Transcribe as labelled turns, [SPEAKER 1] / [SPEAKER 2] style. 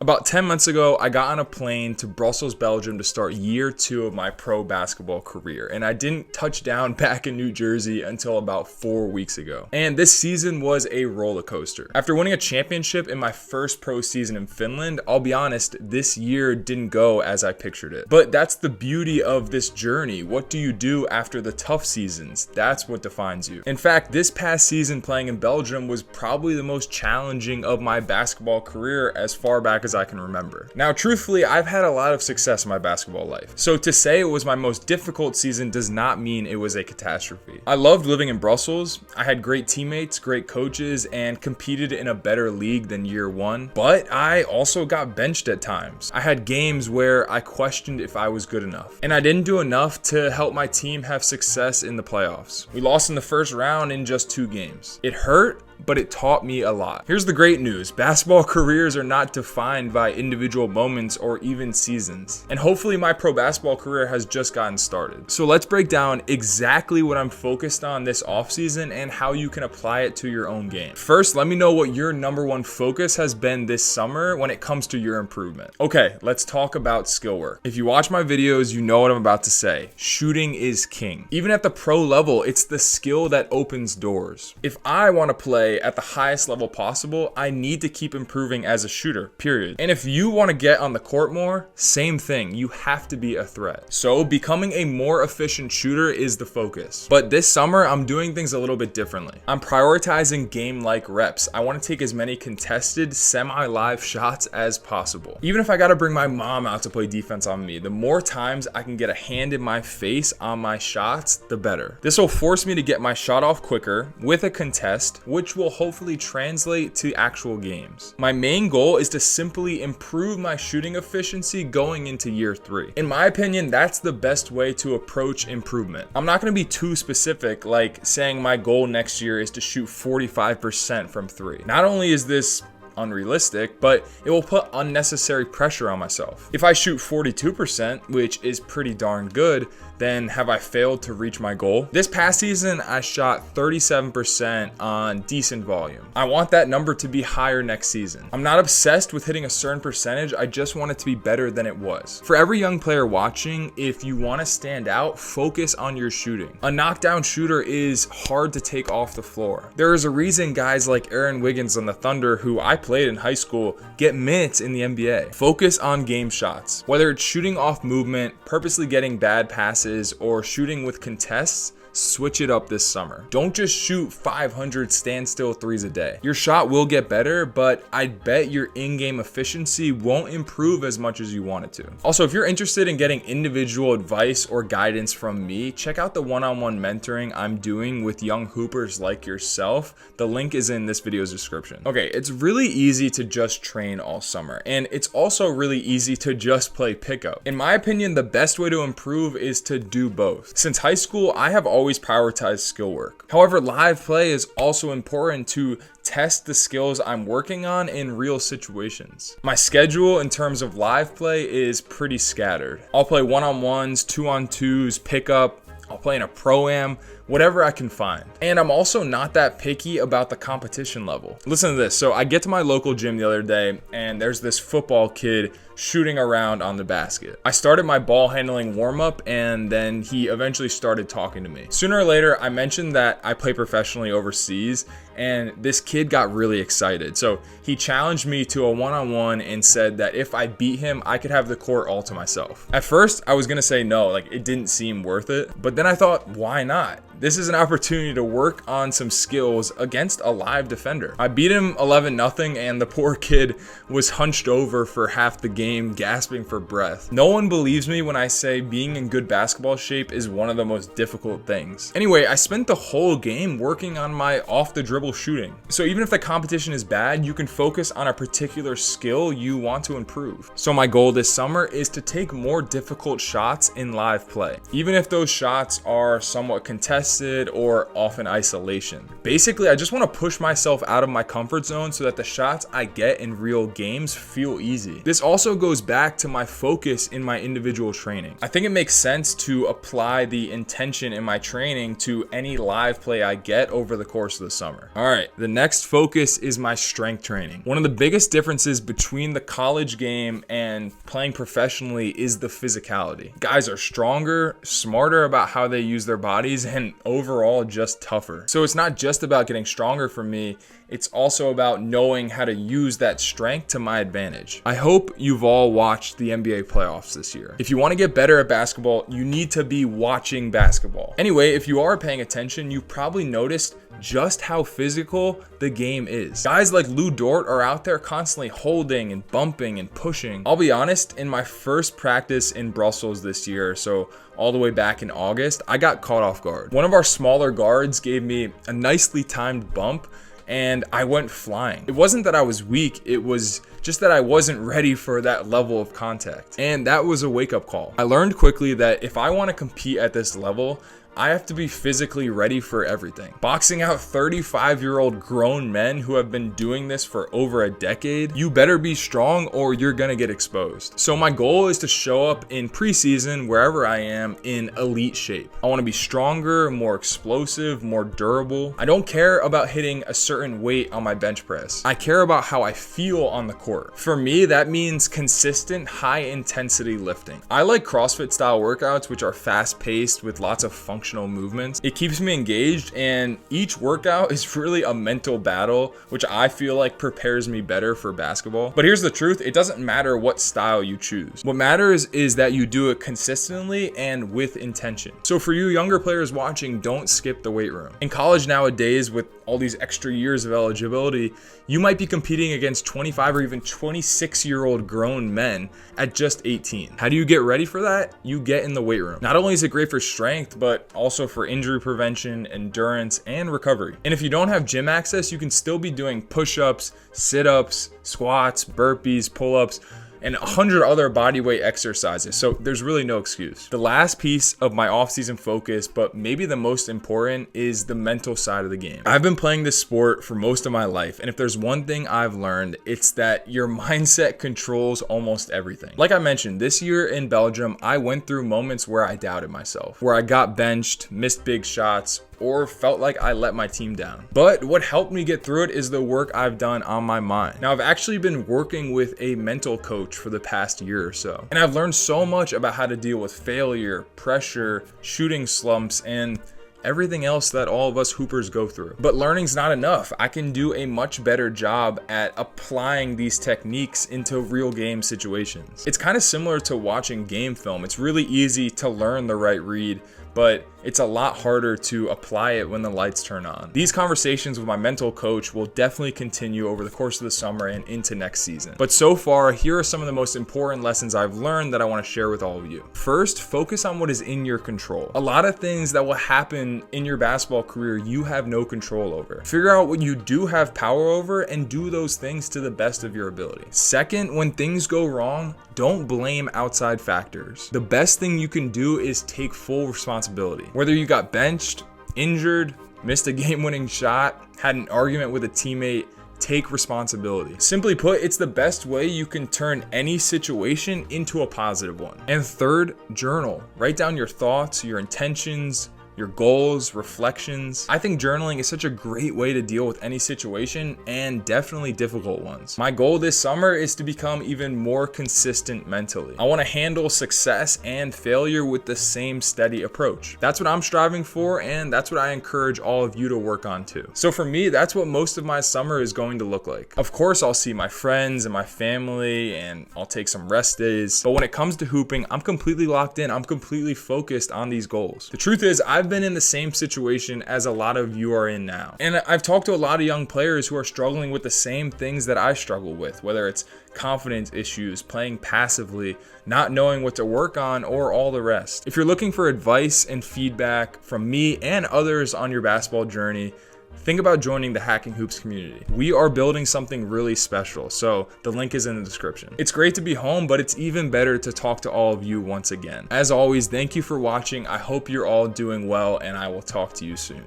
[SPEAKER 1] About 10 months ago, I got on a plane to Brussels, Belgium to start year 2 of my pro basketball career, and I didn't touch down back in New Jersey until about 4 weeks ago. And this season was a roller coaster. After winning a championship in my first pro season in Finland, I'll be honest, this year didn't go as I pictured it. But that's the beauty of this journey. What do you do after the tough seasons? That's what defines you. In fact, this past season playing in Belgium was probably the most challenging of my basketball career as far back as I can remember. Now, truthfully, I've had a lot of success in my basketball life. So to say it was my most difficult season does not mean it was a catastrophe. I loved living in Brussels. I had great teammates, great coaches, and competed in a better league than year 1. But I also got benched at times. I had games where I questioned if I was good enough. And I didn't do enough to help my team have success in the playoffs. We lost in the first round in just 2 games. It hurt, but it taught me a lot. Here's the great news. Basketball careers are not defined by individual moments or even seasons. And hopefully my pro basketball career has just gotten started. So let's break down exactly what I'm focused on this offseason and how you can apply it to your own game. First, let me know what your #1 focus has been this summer when it comes to your improvement. Okay, let's talk about skill work. If you watch my videos, you know what I'm about to say. Shooting is king. Even at the pro level, it's the skill that opens doors. If I want to play at the highest level possible, I need to keep improving as a shooter, period. And if you want to get on the court more, same thing. You have to be a threat. So becoming a more efficient shooter is the focus. But this summer, I'm doing things a little bit differently. I'm prioritizing game-like reps. I want to take as many contested, semi-live shots as possible. Even if I got to bring my mom out to play defense on me, the more times I can get a hand in my face on my shots, the better. This will force me to get my shot off quicker with a contest, which will hopefully translate to actual games. My main goal is to simply improve my shooting efficiency going into year 3. In my opinion, that's the best way to approach improvement. I'm not going to be too specific, like saying my goal next year is to shoot 45% from 3. Not only is this unrealistic, but it will put unnecessary pressure on myself. If I shoot 42%, which is pretty darn good, then have I failed to reach my goal? This past season, I shot 37% on decent volume. I want that number to be higher next season. I'm not obsessed with hitting a certain percentage, I just want it to be better than it was. For every young player watching, if you want to stand out, focus on your shooting. A knockdown shooter is hard to take off the floor. There is a reason guys like Aaron Wiggins on the Thunder, who I played in high school, get minutes in the NBA. Focus on game shots. Whether it's shooting off movement, purposely getting bad passes, or shooting with contests, switch it up this summer. Don't just shoot 500 standstill threes a day. Your shot will get better, but I'd bet your in-game efficiency won't improve as much as you want it to. Also, if you're interested in getting individual advice or guidance from me, check out the one-on-one mentoring I'm doing with young hoopers like yourself. The link is in this video's description. Okay, it's really easy to just train all summer, and it's also really easy to just play pickup. In my opinion, the best way to improve is to do both. Since high school, I have always prioritize skill work. However, live play is also important to test the skills I'm working on in real situations. My schedule in terms of live play is pretty scattered. I'll play 1-on-1s, 2-on-2s, pickup, I'll play in a pro-am, whatever I can find. And I'm also not that picky about the competition level. Listen to this. So I get to my local gym the other day and there's this football kid shooting around on the basket. I started my ball handling warm-up and then he eventually started talking to me. Sooner or later, I mentioned that I play professionally overseas and this kid got really excited. So he challenged me to a 1-on-1 and said that if I beat him, I could have the court all to myself. At first, I was gonna say no, like it didn't seem worth it. But then I thought, why not? This is an opportunity to work on some skills against a live defender. I beat him 11-0 and the poor kid was hunched over for half the game, gasping for breath. No one believes me when I say being in good basketball shape is one of the most difficult things. Anyway, I spent the whole game working on my off-the-dribble shooting. So even if the competition is bad, you can focus on a particular skill you want to improve. So my goal this summer is to take more difficult shots in live play. Even if those shots are somewhat contested contested or off in isolation. Basically, I just want to push myself out of my comfort zone so that the shots I get in real games feel easy. This also goes back to my focus in my individual training. I think it makes sense to apply the intention in my training to any live play I get over the course of the summer. All right, the next focus is my strength training. One of the biggest differences between the college game and playing professionally is the physicality. Guys are stronger, smarter about how they use their bodies, and overall just tougher. So it's not just about getting stronger for me, it's also about knowing how to use that strength to my advantage. I hope you've all watched the NBA playoffs this year. If you want to get better at basketball, you need to be watching basketball. Anyway, if you are paying attention, you probably noticed just how physical the game is. Guys like Lou Dort are out there constantly holding and bumping and pushing. I'll be honest, in my first practice in Brussels this year, so all the way back in August, I got caught off guard. One of our smaller guards gave me a nicely timed bump and I went flying. It wasn't that I was weak, it was just that I wasn't ready for that level of contact. And that was a wake-up call. I learned quickly that if I want to compete at this level, I have to be physically ready for everything. Boxing out 35-year-old grown men who have been doing this for over a decade, you better be strong or you're gonna get exposed. So my goal is to show up in preseason, wherever I am, in elite shape. I wanna be stronger, more explosive, more durable. I don't care about hitting a certain weight on my bench press. I care about how I feel on the court. For me, that means consistent, high-intensity lifting. I like CrossFit style workouts, which are fast-paced with lots of functional movements. It keeps me engaged, and each workout is really a mental battle, which I feel like prepares me better for basketball. But here's the truth, it doesn't matter what style you choose. What matters is that you do it consistently and with intention. So for you younger players watching, don't skip the weight room. In college nowadays, with all these extra years of eligibility, you might be competing against 25 or even 26-year-old grown men at just 18. How do you get ready for that? You get in the weight room. Not only is it great for strength, but also for injury prevention, endurance, and recovery. And if you don't have gym access, you can still be doing push-ups, sit-ups, squats, burpees, pull-ups, and 100 other bodyweight exercises. So there's really no excuse. The last piece of my off-season focus, but maybe the most important, is the mental side of the game. I've been playing this sport for most of my life, and if there's one thing I've learned, it's that your mindset controls almost everything. Like I mentioned, this year in Belgium, I went through moments where I doubted myself, where I got benched, missed big shots, or felt like I let my team down. But what helped me get through it is the work I've done on my mind. Now, I've actually been working with a mental coach for the past year or so, and I've learned so much about how to deal with failure, pressure, shooting slumps, and everything else that all of us hoopers go through. But learning's not enough. I can do a much better job at applying these techniques into real game situations. It's kind of similar to watching game film. It's really easy to learn the right read, but it's a lot harder to apply it when the lights turn on. These conversations with my mental coach will definitely continue over the course of the summer and into next season. But so far, here are some of the most important lessons I've learned that I want to share with all of you. First, focus on what is in your control. A lot of things that will happen in your basketball career you have no control over. Figure out what you do have power over and do those things to the best of your ability. Second, when things go wrong, don't blame outside factors. The best thing you can do is take full responsibility. Whether you got benched, injured, missed a game-winning shot, had an argument with a teammate, take responsibility. Simply put, it's the best way you can turn any situation into a positive one. And third, journal. Write down your thoughts, your intentions, your goals, reflections. I think journaling is such a great way to deal with any situation, and definitely difficult ones. My goal this summer is to become even more consistent mentally. I want to handle success and failure with the same steady approach. That's what I'm striving for, and that's what I encourage all of you to work on too. So for me, that's what most of my summer is going to look like. Of course, I'll see my friends and my family, and I'll take some rest days. But when it comes to hooping, I'm completely locked in. I'm completely focused on these goals. The truth is, I've been in the same situation as a lot of you are in now. And I've talked to a lot of young players who are struggling with the same things that I struggle with, whether it's confidence issues, playing passively, not knowing what to work on, or all the rest. If you're looking for advice and feedback from me and others on your basketball journey, think about joining the Hacking Hoops community. We are building something really special, so the link is in the description. It's great to be home, but it's even better to talk to all of you once again. As always, thank you for watching. I hope you're all doing well, and I will talk to you soon.